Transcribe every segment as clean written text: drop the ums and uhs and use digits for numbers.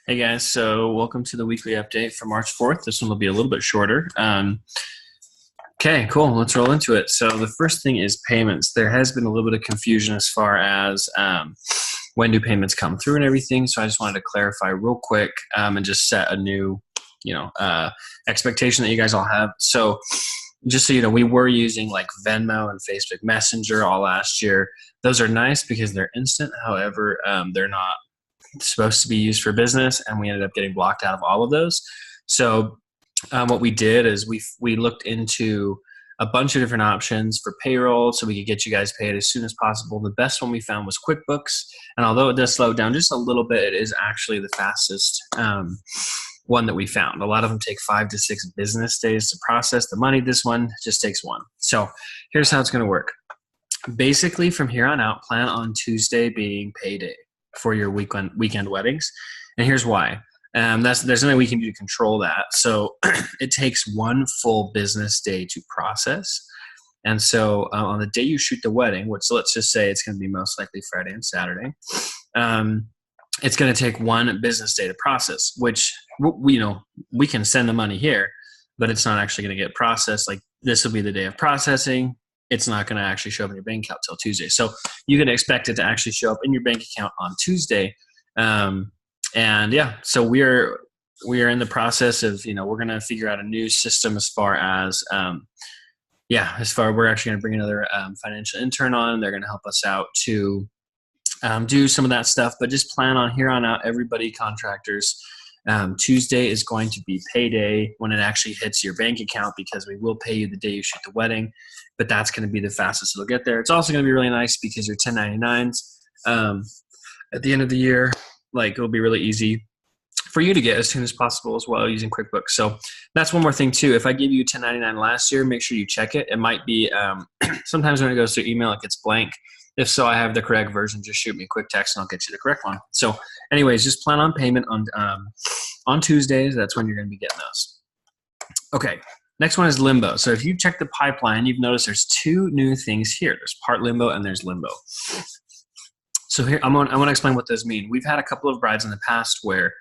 Hey guys, so welcome to the weekly update for March 4th. This one will be a little bit shorter. Okay, cool. Let's roll into it. So the first thing is payments. There has been a little bit of confusion as far as when do payments come through and everything. So I just wanted to clarify real quick and just set a new, expectation that you guys all have. So just so you know, we were using like Venmo and Facebook Messenger all last year. Those are nice because they're instant. However, they're not supposed to be used for business, and we ended up getting blocked out of all of those. So what we did is we looked into a bunch of different options for payroll so we could get you guys paid as soon as possible. The best one we found was QuickBooks, and although it does slow down just a little bit, it is actually the fastest one that we found. A lot of them take 5 to 6 business days to process the money. This one just takes one. So here's how it's going to work. Basically, from here on out, plan on Tuesday being payday for your weekend weddings. And here's why. There's nothing we can do to control that. So it takes one full business day to process. And so on the day you shoot the wedding, which let's just say it's going to be most likely Friday and Saturday, it's going to take one business day to process, which, we can send the money here, but it's not actually going to get processed. Like, this will be the day of processing. It's not going to actually show up in your bank account till Tuesday. So you can expect it to actually show up in your bank account on Tuesday. So we're in the process of, we're going to figure out a new system as far as, we're actually going to bring another financial intern on. They're going to help us out to do some of that stuff, but just plan on here on out, everybody, contractors, Tuesday is going to be payday when it actually hits your bank account, because we will pay you the day you shoot the wedding, but that's going to be the fastest it'll get there. It's also going to be really nice because your 1099s at the end of the year, like, it'll be really easy for you to get as soon as possible as well using QuickBooks. So that's one more thing too. If I give you 1099 last year, make sure you check it. It might be sometimes when it goes through email, it gets blank. If so, I have the correct version. Just shoot me a quick text and I'll get you the correct one. So anyways, just plan on payment on Tuesdays. That's when you're going to be getting those. Okay, next one is Limbo. So if you check the pipeline, you've noticed there's 2 new things here. There's Part Limbo and there's Limbo. So here, I want to explain what those mean. We've had a couple of brides in the past where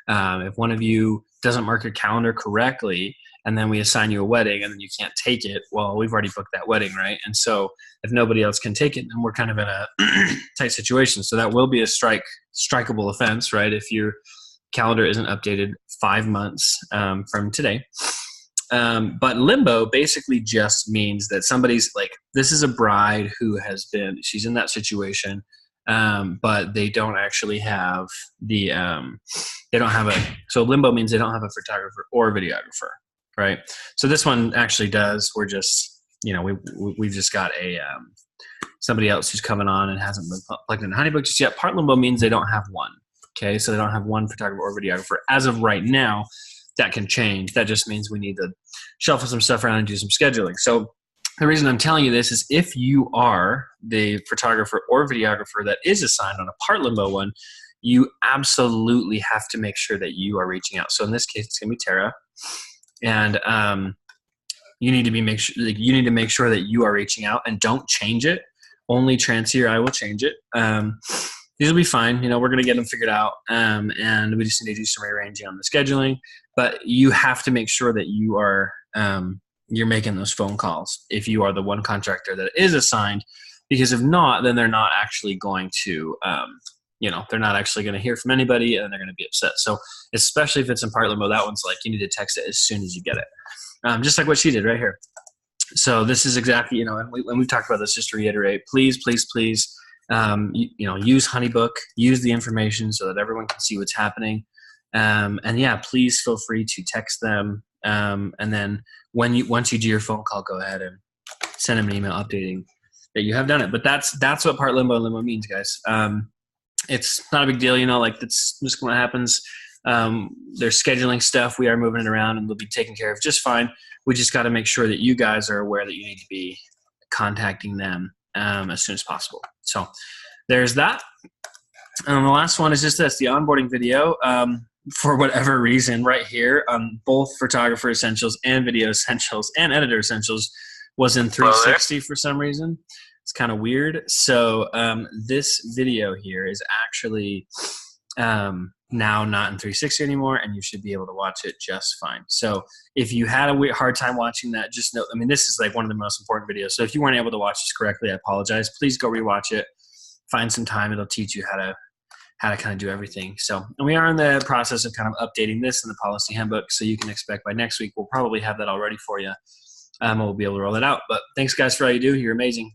if one of you doesn't mark your calendar correctly, and then we assign you a wedding and then you can't take it, well, we've already booked that wedding, right? And so if nobody else can take it, then we're kind of in a tight situation. So that will be a strikeable offense, right? If your calendar isn't updated 5 months from today. But limbo basically just means that somebody's like, this is a bride who she's in that situation, but they don't actually have so limbo means they don't have a photographer or a videographer. Right. So this one actually does. We're just, we've just got somebody else who's coming on and hasn't been plugged in Honeybook just yet. Part Limbo means they don't have one. Okay. So they don't have one photographer or videographer as of right now. That can change. That just means we need to shuffle some stuff around and do some scheduling. So the reason I'm telling you this is if you are the photographer or videographer that is assigned on a Part Limbo one, you absolutely have to make sure that you are reaching out. So in this case, it's going to be Tara. And you need to make sure that you are reaching out, and don't change it. Only Trancy or I will change it. These will be fine. We're going to get them figured out, and we just need to do some rearranging on the scheduling. But you have to make sure that you are you're making those phone calls if you are the one contractor that is assigned, because if not, then they're not actually going to. They're not actually going to hear from anybody, and they're going to be upset. So especially if it's in Part Limbo, that one's like, you need to text it as soon as you get it. Just like what she did right here. So this is exactly, and we've talked about this, just to reiterate, please, please, please, use Honeybook, use the information so that everyone can see what's happening. Please feel free to text them. And then once you do your phone call, go ahead and send them an email updating that you have done it. But that's what Part Limbo means, guys. It's not a big deal, that's just what happens. There's scheduling stuff. We are moving it around, and they'll be taken care of just fine. We just got to make sure that you guys are aware that you need to be contacting them as soon as possible. So there's that. The last one is just this, the onboarding video. For whatever reason, right here, both Photographer Essentials and Video Essentials and Editor Essentials was in 360 for some reason. It's kind of weird. So this video here is actually now not in 360 anymore, and you should be able to watch it just fine. So if you had a hard time watching that, just know, I mean, this is like one of the most important videos. So if you weren't able to watch this correctly, I apologize. Please go rewatch it. Find some time. It'll teach you how to kind of do everything. So, and we are in the process of kind of updating this in the policy handbook. So you can expect by next week, we'll probably have that all ready for you. We'll be able to roll it out. But thanks guys for all you do. You're amazing.